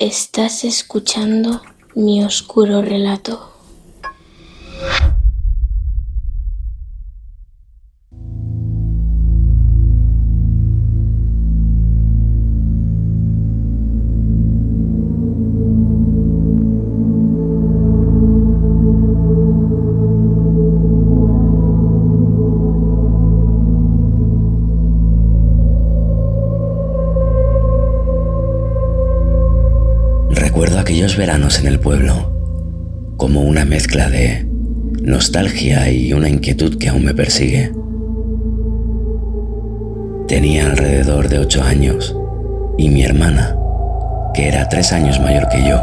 Estás escuchando mi oscuro relato. Recuerdo aquellos veranos en el pueblo como una mezcla de nostalgia y una inquietud que aún me persigue. Tenía alrededor de 8 años y mi hermana, que era 3 años mayor que yo,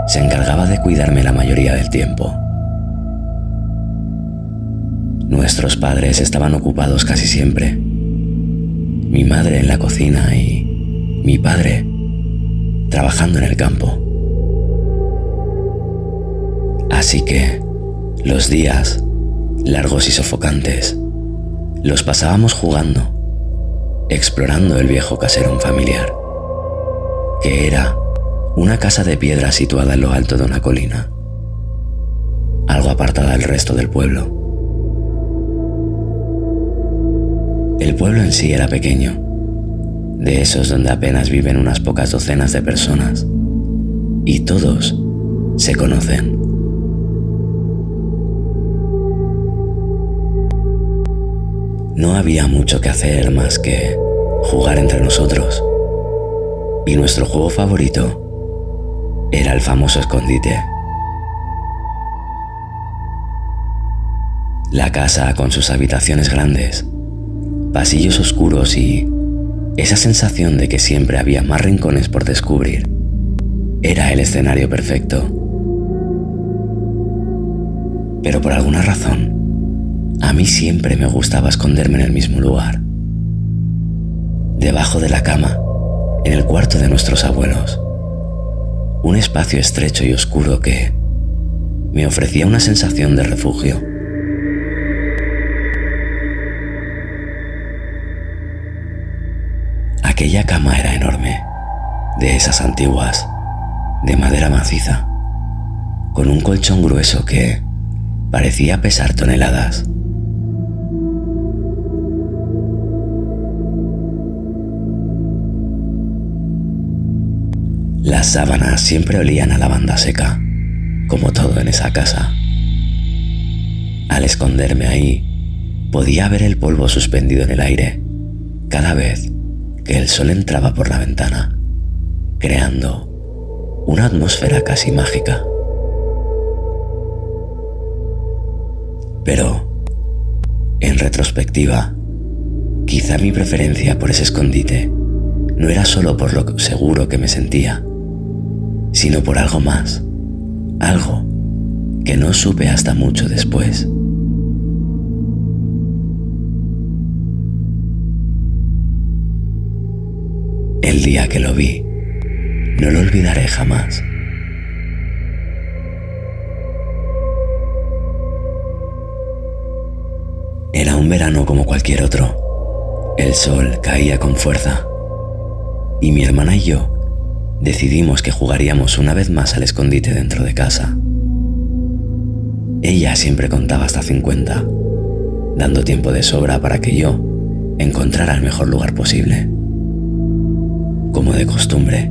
se encargaba de cuidarme la mayoría del tiempo. Nuestros padres estaban ocupados casi siempre. Mi madre en la cocina y mi padre trabajando en el campo. Así que los días, largos y sofocantes, los pasábamos jugando, explorando el viejo caserón familiar, que era una casa de piedra situada en lo alto de una colina, algo apartada del resto del pueblo. El pueblo en sí era pequeño, de esos donde apenas viven unas pocas docenas de personas, y todos se conocen. No había mucho que hacer más que jugar entre nosotros, y nuestro juego favorito era el famoso escondite. La casa con sus habitaciones grandes, pasillos oscuros y esa sensación de que siempre había más rincones por descubrir era el escenario perfecto. Pero por alguna razón, a mí siempre me gustaba esconderme en el mismo lugar, debajo de la cama, en el cuarto de nuestros abuelos, un espacio estrecho y oscuro que me ofrecía una sensación de refugio. Aquella cama era enorme, de esas antiguas, de madera maciza, con un colchón grueso que parecía pesar toneladas. Las sábanas siempre olían a lavanda seca, como todo en esa casa. Al esconderme ahí, podía ver el polvo suspendido en el aire, cada vez que el sol entraba por la ventana, creando una atmósfera casi mágica. Pero, en retrospectiva, quizá mi preferencia por ese escondite no era solo por lo seguro que me sentía, sino por algo más, algo que no supe hasta mucho después. El día que lo vi, no lo olvidaré jamás. Era un verano como cualquier otro. El sol caía con fuerza y mi hermana y yo decidimos que jugaríamos una vez más al escondite dentro de casa. Ella siempre contaba hasta 50, dando tiempo de sobra para que yo encontrara el mejor lugar posible. Como de costumbre,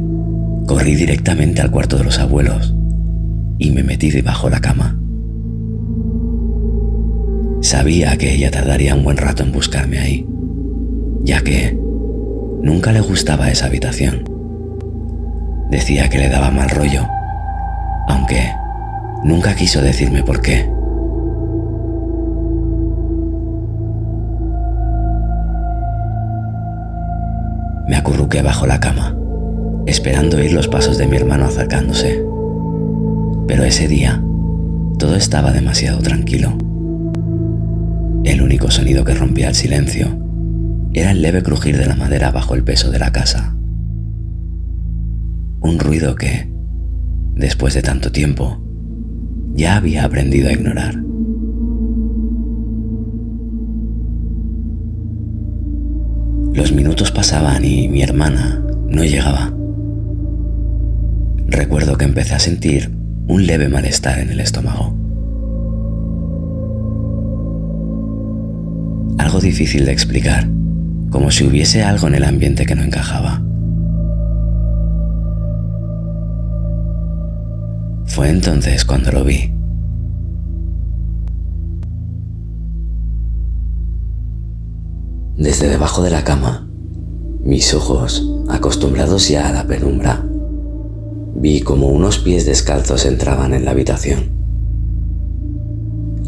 corrí directamente al cuarto de los abuelos y me metí debajo de la cama. Sabía que ella tardaría un buen rato en buscarme ahí, ya que nunca le gustaba esa habitación. Decía que le daba mal rollo, aunque nunca quiso decirme por qué. Me acurruqué bajo la cama, esperando oír los pasos de mi hermano acercándose. Pero ese día, todo estaba demasiado tranquilo. El único sonido que rompía el silencio era el leve crujir de la madera bajo el peso de la casa. Un ruido que, después de tanto tiempo, ya había aprendido a ignorar. Los minutos pasaban y mi hermana no llegaba. recuerdo que empecé a sentir un leve malestar en el estómago. Algo difícil de explicar, como si hubiese algo en el ambiente que no encajaba. Fue entonces cuando lo vi. Desde debajo de la cama, mis ojos, acostumbrados ya a la penumbra, vi como unos pies descalzos entraban en la habitación.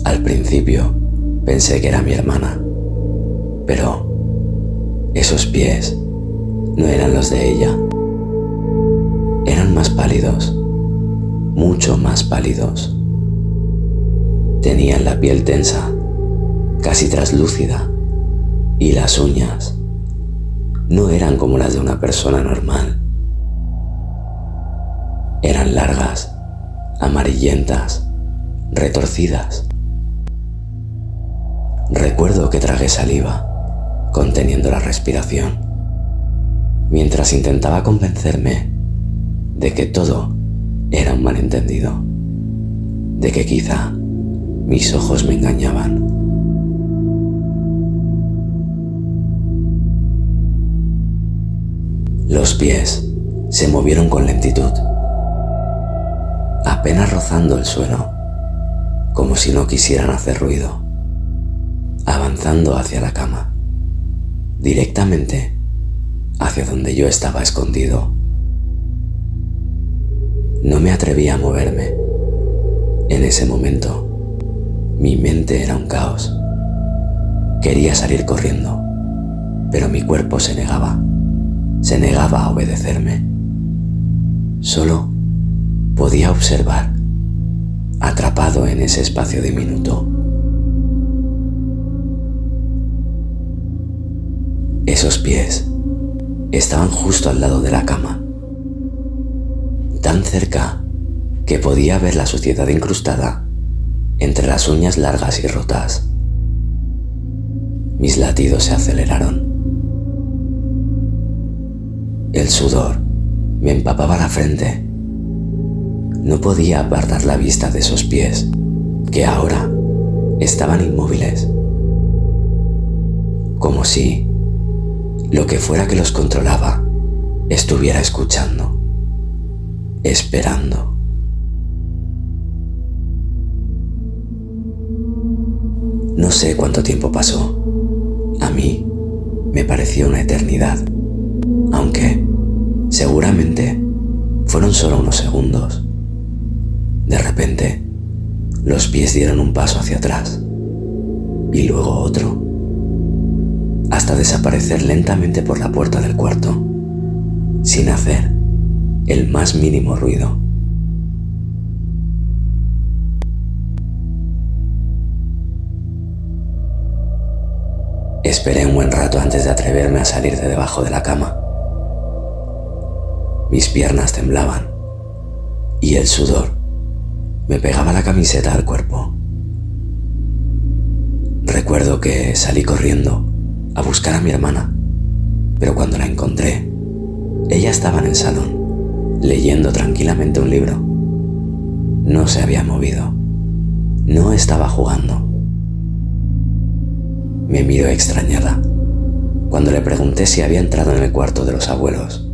Al principio pensé que era mi hermana, pero esos pies no eran los de ella. Eran más pálidos, mucho más pálidos. Tenían la piel tensa, casi traslúcida, y las uñas no eran como las de una persona normal. Eran largas, amarillentas, retorcidas. Recuerdo que tragué saliva, conteniendo la respiración, mientras intentaba convencerme de que todo era un malentendido, de que quizá mis ojos me engañaban. Los pies se movieron con lentitud, apenas rozando el suelo, como si no quisieran hacer ruido, avanzando hacia la cama, directamente hacia donde yo estaba escondido. No me atrevía a moverme. En ese momento, mi mente era un caos. Quería salir corriendo, pero mi cuerpo se negaba a obedecerme. Solo podía observar, atrapado en ese espacio diminuto. Esos pies estaban justo al lado de la cama, tan cerca que podía ver la suciedad incrustada entre las uñas largas y rotas. Mis latidos se aceleraron. El sudor me empapaba la frente. No podía apartar la vista de esos pies, que ahora estaban inmóviles, como si lo que fuera que los controlaba estuviera escuchando, esperando. No sé cuánto tiempo pasó. A mí me pareció una eternidad, aunque seguramente fueron solo unos segundos. De repente, los pies dieron un paso hacia atrás y luego otro, hasta desaparecer lentamente por la puerta del cuarto, sin hacer el más mínimo ruido. Esperé un buen rato antes de atreverme a salir de debajo de la cama. Mis piernas temblaban y el sudor me pegaba la camiseta al cuerpo. Recuerdo que salí corriendo a buscar a mi hermana, pero cuando la encontré, ella estaba en el salón, leyendo tranquilamente un libro. No se había movido, no estaba jugando. Me miró extrañada cuando le pregunté si había entrado en el cuarto de los abuelos.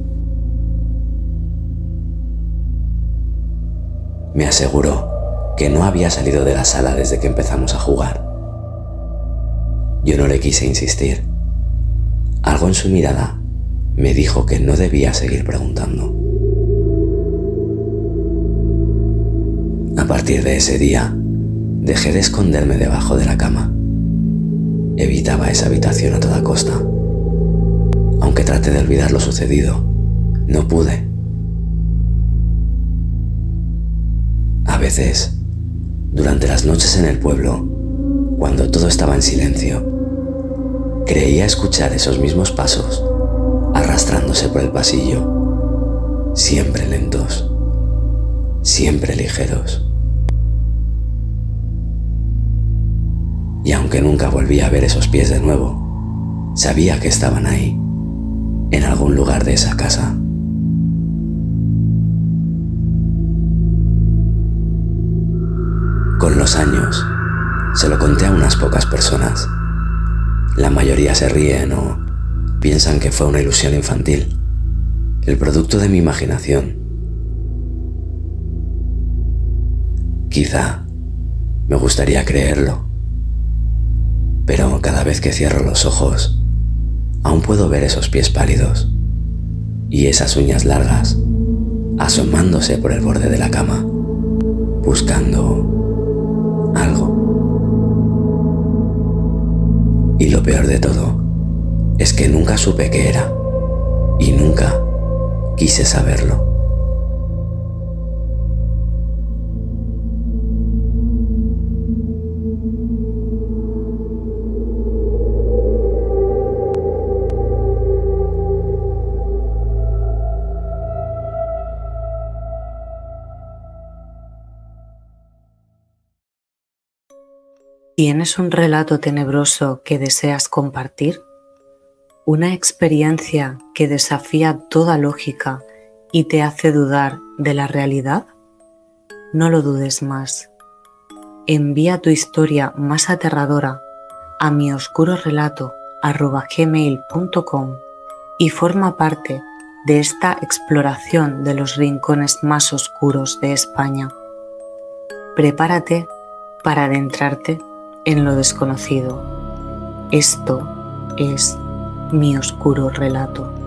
Me aseguró que no había salido de la sala desde que empezamos a jugar. Yo no le quise insistir. Algo en su mirada me dijo que no debía seguir preguntando. A partir de ese día, dejé de esconderme debajo de la cama. Evitaba esa habitación a toda costa. Aunque traté de olvidar lo sucedido, no pude. A veces, durante las noches en el pueblo, cuando todo estaba en silencio, creía escuchar esos mismos pasos arrastrándose por el pasillo, siempre lentos, siempre ligeros. Y aunque nunca volví a ver esos pies de nuevo, sabía que estaban ahí, en algún lugar de esa casa. Con los años, se lo conté a unas pocas personas. La mayoría se ríen o piensan que fue una ilusión infantil, el producto de mi imaginación. Quizá me gustaría creerlo, pero cada vez que cierro los ojos, aún puedo ver esos pies pálidos y esas uñas largas asomándose por el borde de la cama, buscando algo. Y lo peor de todo es que nunca supe qué era y nunca quise saberlo. ¿Tienes un relato tenebroso que deseas compartir? ¿Una experiencia que desafía toda lógica y te hace dudar de la realidad? No lo dudes más. Envía tu historia más aterradora a mioscurorelato@gmail.com y forma parte de esta exploración de los rincones más oscuros de España. Prepárate para adentrarte en lo desconocido. Esto es Mi Oscuro Relato.